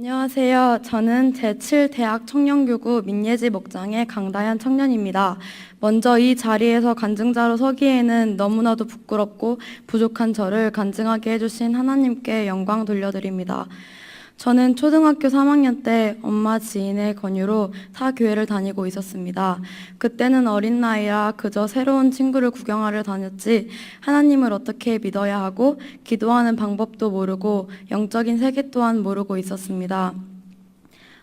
안녕하세요. 저는 제7대학 청년교구 민예지 목장의 강다현 청년입니다. 먼저 이 자리에서 간증자로 서기에는 너무나도 부끄럽고 부족한 저를 간증하게 해주신 하나님께 영광 돌려드립니다. 저는 초등학교 3학년 때 엄마 지인의 권유로 사교회를 다니고 있었습니다. 그때는 어린 나이라 그저 새로운 친구를 구경하러 다녔지 하나님을 어떻게 믿어야 하고 기도하는 방법도 모르고 영적인 세계 또한 모르고 있었습니다.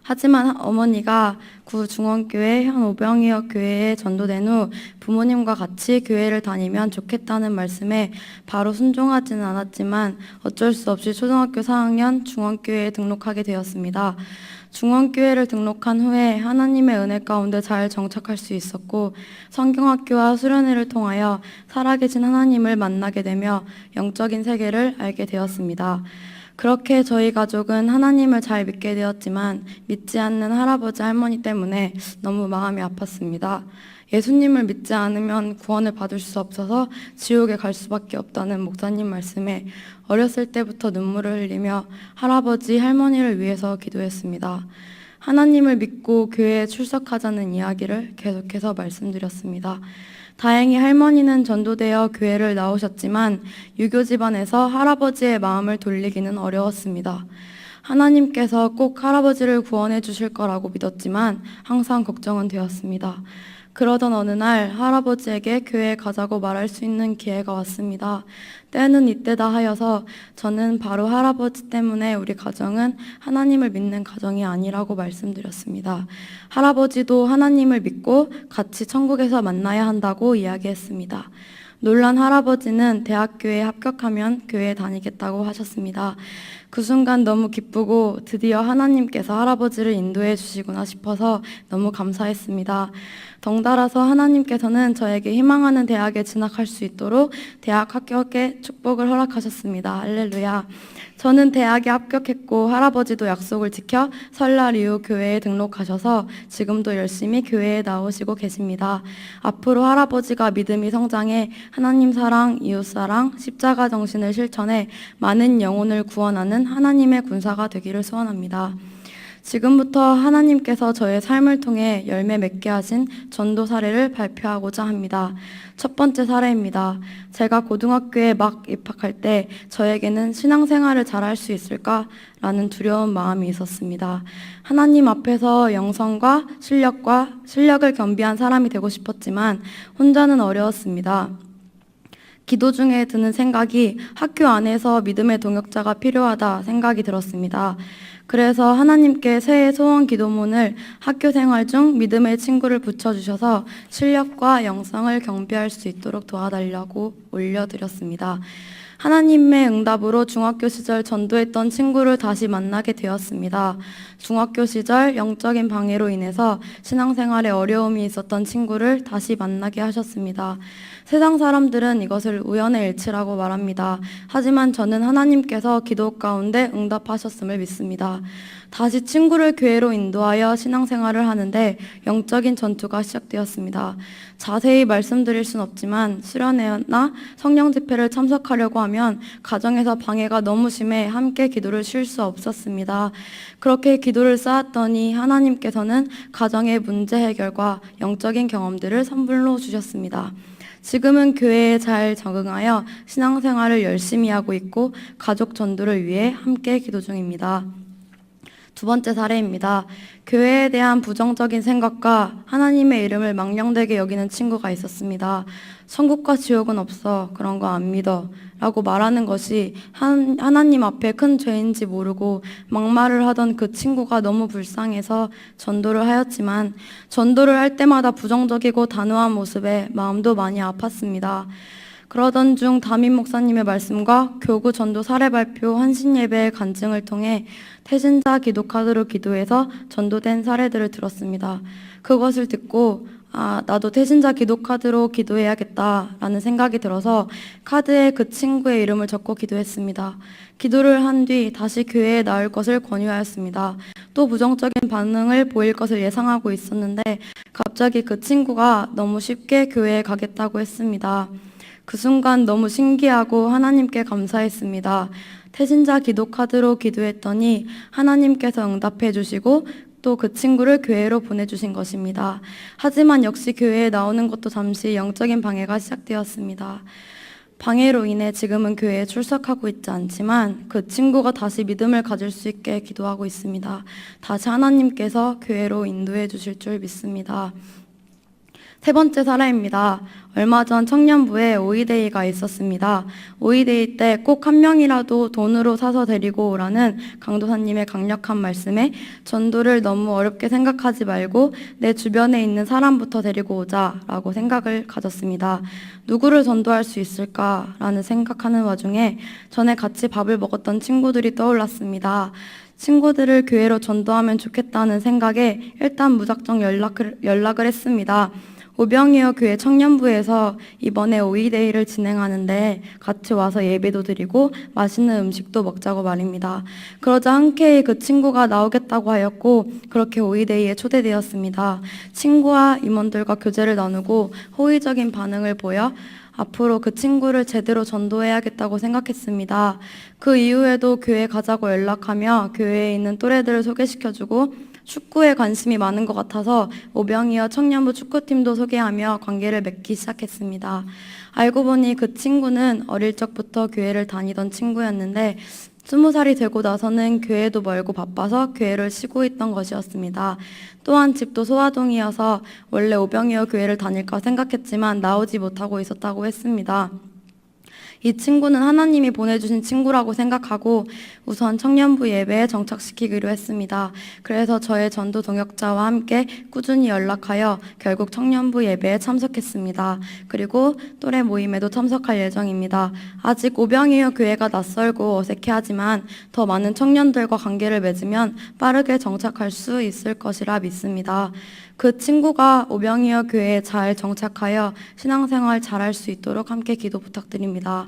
하지만 어머니가 구 중원교회 현 오병이어 교회에 전도된 후 부모님과 같이 교회를 다니면 좋겠다는 말씀에 바로 순종하지는 않았지만 어쩔 수 없이 초등학교 4학년 중원교회에 등록하게 되었습니다. 중원교회를 등록한 후에 하나님의 은혜 가운데 잘 정착할 수 있었고 성경학교와 수련회를 통하여 살아계신 하나님을 만나게 되며 영적인 세계를 알게 되었습니다. 그렇게 저희 가족은 하나님을 잘 믿게 되었지만 믿지 않는 할아버지 할머니 때문에 너무 마음이 아팠습니다. 예수님을 믿지 않으면 구원을 받을 수 없어서 지옥에 갈 수밖에 없다는 목사님 말씀에 어렸을 때부터 눈물을 흘리며 할아버지 할머니를 위해서 기도했습니다. 하나님을 믿고 교회에 출석하자는 이야기를 계속해서 말씀드렸습니다. 다행히 할머니는 전도되어 교회를 나오셨지만 유교 집안에서 할아버지의 마음을 돌리기는 어려웠습니다. 하나님께서 꼭 할아버지를 구원해 주실 거라고 믿었지만 항상 걱정은 되었습니다. 그러던 어느 날 할아버지에게 교회에 가자고 말할 수 있는 기회가 왔습니다. 때는 이때다 하여서 저는 바로 할아버지 때문에 우리 가정은 하나님을 믿는 가정이 아니라고 말씀드렸습니다. 할아버지도 하나님을 믿고 같이 천국에서 만나야 한다고 이야기했습니다. 놀란 할아버지는 대학교에 합격하면 교회에 다니겠다고 하셨습니다. 그 순간 너무 기쁘고 드디어 하나님께서 할아버지를 인도해 주시구나 싶어서 너무 감사했습니다. 덩달아서 하나님께서는 저에게 희망하는 대학에 진학할 수 있도록 대학 합격의 축복을 허락하셨습니다. 할렐루야. 저는 대학에 합격했고 할아버지도 약속을 지켜 설날 이후 교회에 등록하셔서 지금도 열심히 교회에 나오시고 계십니다. 앞으로 할아버지가 믿음이 성장해 하나님 사랑, 이웃 사랑, 십자가 정신을 실천해 많은 영혼을 구원하는 하나님의 군사가 되기를 소원합니다. 지금부터 하나님께서 저의 삶을 통해 열매 맺게 하신 전도 사례를 발표하고자 합니다. 첫 번째 사례입니다. 제가 고등학교에 막 입학할 때 저에게는 신앙생활을 잘할 수 있을까라는 두려운 마음이 있었습니다. 하나님 앞에서 영성과 실력을 겸비한 사람이 되고 싶었지만 혼자는 어려웠습니다. 기도 중에 드는 생각이 학교 안에서 믿음의 동역자가 필요하다 생각이 들었습니다. 그래서 하나님께 새해 소원 기도문을 학교 생활 중 믿음의 친구를 붙여주셔서 실력과 영성을 경비할 수 있도록 도와달라고 올려드렸습니다. 하나님의 응답으로 중학교 시절 전도했던 친구를 다시 만나게 되었습니다. 중학교 시절 영적인 방해로 인해서 신앙생활에 어려움이 있었던 친구를 다시 만나게 하셨습니다. 세상 사람들은 이것을 우연의 일치라고 말합니다. 하지만 저는 하나님께서 기도 가운데 응답하셨음을 믿습니다. 다시 친구를 교회로 인도하여 신앙생활을 하는데 영적인 전투가 시작되었습니다. 자세히 말씀드릴 순 없지만 수련회나 성령 집회를 참석하려고 하면 가정에서 방해가 너무 심해 함께 기도를 쉴 수 없었습니다. 그렇게 기도를 쌓았더니 하나님께서는 가정의 문제 해결과 영적인 경험들을 선물로 주셨습니다. 지금은 교회에 잘 적응하여 신앙생활을 열심히 하고 있고 가족 전도를 위해 함께 기도 중입니다. 두 번째 사례입니다. 교회에 대한 부정적인 생각과 하나님의 이름을 망령되게 여기는 친구가 있었습니다. 천국과 지옥은 없어. 그런 거 안 믿어. 라고 말하는 것이 하나님 앞에 큰 죄인지 모르고 막말을 하던 그 친구가 너무 불쌍해서 전도를 하였지만 전도를 할 때마다 부정적이고 단호한 모습에 마음도 많이 아팠습니다. 그러던 중 담임 목사님의 말씀과 교구 전도 사례 발표 환신 예배의 간증을 통해 태신자 기도 카드로 기도해서 전도된 사례들을 들었습니다. 그것을 듣고 나도 태신자 기도 카드로 기도해야겠다라는 생각이 들어서 카드에 그 친구의 이름을 적고 기도했습니다. 기도를 한 뒤 다시 교회에 나올 것을 권유하였습니다. 또 부정적인 반응을 보일 것을 예상하고 있었는데 갑자기 그 친구가 너무 쉽게 교회에 가겠다고 했습니다. 그 순간 너무 신기하고 하나님께 감사했습니다. 태신자 기도 카드로 기도했더니 하나님께서 응답해 주시고 또 그 친구를 교회로 보내주신 것입니다. 하지만 역시 교회에 나오는 것도 잠시 영적인 방해가 시작되었습니다. 방해로 인해 지금은 교회에 출석하고 있지 않지만 그 친구가 다시 믿음을 가질 수 있게 기도하고 있습니다. 다시 하나님께서 교회로 인도해 주실 줄 믿습니다. 세 번째 사례입니다. 얼마 전 청년부에 오이데이가 있었습니다. 오이데이 때 꼭 한 명이라도 돈으로 사서 데리고 오라는 강도사님의 강력한 말씀에 전도를 너무 어렵게 생각하지 말고 내 주변에 있는 사람부터 데리고 오자라고 생각을 가졌습니다. 누구를 전도할 수 있을까라는 생각하는 와중에 전에 같이 밥을 먹었던 친구들이 떠올랐습니다. 친구들을 교회로 전도하면 좋겠다는 생각에 일단 무작정 연락을 했습니다. 오병이어 교회 청년부에서 이번에 오이데이를 진행하는데 같이 와서 예배도 드리고 맛있는 음식도 먹자고 말입니다. 그러자 흔쾌히 그 친구가 나오겠다고 하였고 그렇게 오이데이에 초대되었습니다. 친구와 임원들과 교제를 나누고 호의적인 반응을 보여 앞으로 그 친구를 제대로 전도해야겠다고 생각했습니다. 그 이후에도 교회 가자고 연락하며 교회에 있는 또래들을 소개시켜주고 축구에 관심이 많은 것 같아서 오병이어 청년부 축구팀도 소개하며 관계를 맺기 시작했습니다. 알고 보니 그 친구는 어릴 적부터 교회를 다니던 친구였는데 20살이 되고 나서는 교회도 멀고 바빠서 교회를 쉬고 있던 것이었습니다. 또한 집도 소아동이어서 원래 오병이어 교회를 다닐까 생각했지만 나오지 못하고 있었다고 했습니다. 이 친구는 하나님이 보내주신 친구라고 생각하고 우선 청년부 예배에 정착시키기로 했습니다. 그래서 저의 전도 동역자와 함께 꾸준히 연락하여 결국 청년부 예배에 참석했습니다. 그리고 또래 모임에도 참석할 예정입니다. 아직 오병이어 교회가 낯설고 어색해하지만 더 많은 청년들과 관계를 맺으면 빠르게 정착할 수 있을 것이라 믿습니다. 그 친구가 오병이어 교회에 잘 정착하여 신앙생활 잘할 수 있도록 함께 기도 부탁드립니다.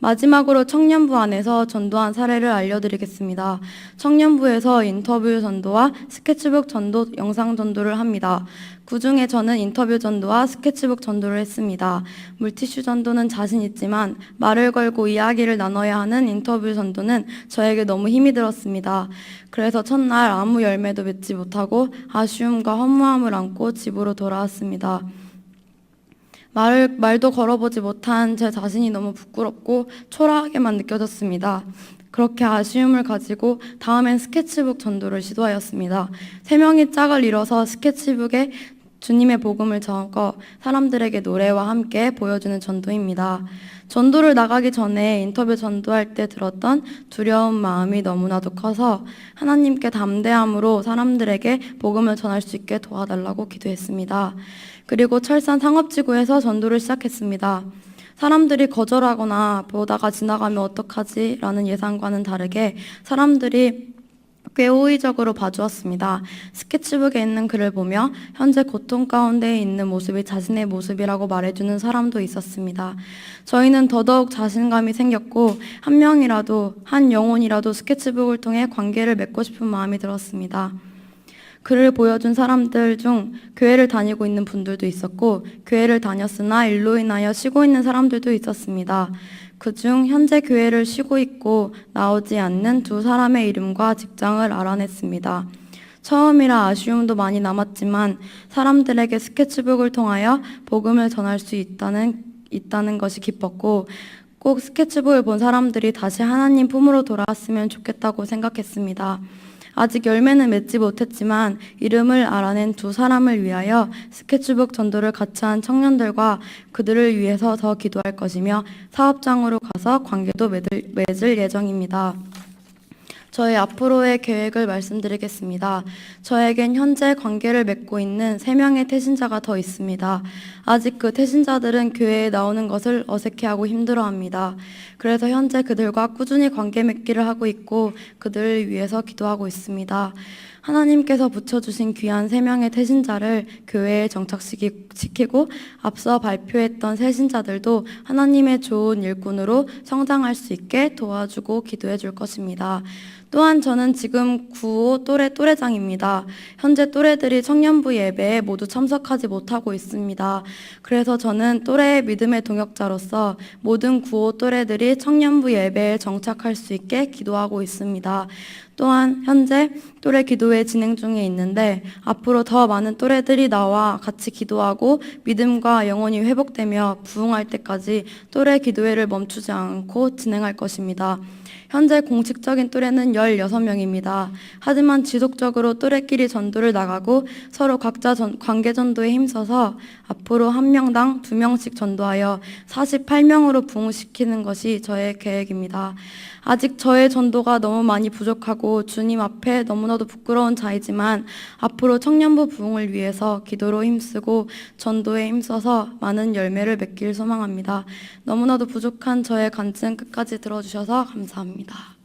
마지막으로 청년부 안에서 전도한 사례를 알려드리겠습니다. 청년부에서 인터뷰 전도와 스케치북 전도, 영상 전도를 합니다. 그 중에 저는 인터뷰 전도와 스케치북 전도를 했습니다. 물티슈 전도는 자신 있지만 말을 걸고 이야기를 나눠야 하는 인터뷰 전도는 저에게 너무 힘이 들었습니다. 그래서 첫날 아무 열매도 맺지 못하고 아쉬움과 허무함을 안고 집으로 돌아왔습니다. 말도 걸어보지 못한 제 자신이 너무 부끄럽고 초라하게만 느껴졌습니다. 그렇게 아쉬움을 가지고 다음엔 스케치북 전도를 시도하였습니다. 3명이 짝을 이뤄서 스케치북에 주님의 복음을 적어 사람들에게 노래와 함께 보여주는 전도입니다. 전도를 나가기 전에 인터뷰 전도할 때 들었던 두려운 마음이 너무나도 커서 하나님께 담대함으로 사람들에게 복음을 전할 수 있게 도와달라고 기도했습니다. 그리고 철산 상업지구에서 전도를 시작했습니다. 사람들이 거절하거나 보다가 지나가면 어떡하지? 라는 예상과는 다르게 사람들이 꽤 호의적으로 봐주었습니다. 스케치북에 있는 글을 보며 현재 고통 가운데 있는 모습이 자신의 모습이라고 말해주는 사람도 있었습니다. 저희는 더더욱 자신감이 생겼고 한 명이라도, 한 영혼이라도 스케치북을 통해 관계를 맺고 싶은 마음이 들었습니다. 글을 보여준 사람들 중 교회를 다니고 있는 분들도 있었고 교회를 다녔으나 일로 인하여 쉬고 있는 사람들도 있었습니다. 그중 현재 교회를 쉬고 있고 나오지 않는 2사람의 이름과 직장을 알아냈습니다. 처음이라 아쉬움도 많이 남았지만 사람들에게 스케치북을 통하여 복음을 전할 수 있다는 것이 기뻤고 꼭 스케치북을 본 사람들이 다시 하나님 품으로 돌아왔으면 좋겠다고 생각했습니다. 아직 열매는 맺지 못했지만 이름을 알아낸 2사람을 위하여 스케치북 전도를 같이 한 청년들과 그들을 위해서 더 기도할 것이며 사업장으로 가서 관계도 맺을 예정입니다. 저의 앞으로의 계획을 말씀드리겠습니다. 저에겐 현재 관계를 맺고 있는 3명의 태신자가 더 있습니다. 아직 그 태신자들은 교회에 나오는 것을 어색해하고 힘들어합니다. 그래서 현재 그들과 꾸준히 관계 맺기를 하고 있고 그들을 위해서 기도하고 있습니다. 하나님께서 붙여주신 귀한 3명의 태신자를 교회에 정착시키고 앞서 발표했던 새신자들도 하나님의 좋은 일꾼으로 성장할 수 있게 도와주고 기도해 줄 것입니다. 또한 저는 지금 9호 또래장입니다. 현재 또래들이 청년부 예배에 모두 참석하지 못하고 있습니다. 그래서 저는 또래의 믿음의 동역자로서 모든 9호 또래들이 청년부 예배에 정착할 수 있게 기도하고 있습니다. 또한 현재 또래 기도회 진행 중에 있는데 앞으로 더 많은 또래들이 나와 같이 기도하고 믿음과 영혼이 회복되며 부흥할 때까지 또래 기도회를 멈추지 않고 진행할 것입니다. 현재 공식적인 또래는 16명입니다. 하지만 지속적으로 또래끼리 전도를 나가고 서로 각자 관계 전도에 힘써서 앞으로 한 명당 2명씩 전도하여 48명으로 부흥시키는 것이 저의 계획입니다. 아직 저의 전도가 너무 많이 부족하고 주님 앞에 너무나도 부끄러운 자이지만 앞으로 청년부 부흥을 위해서 기도로 힘쓰고 전도에 힘써서 많은 열매를 맺길 소망합니다. 너무나도 부족한 저의 간증 끝까지 들어주셔서 감사합니다.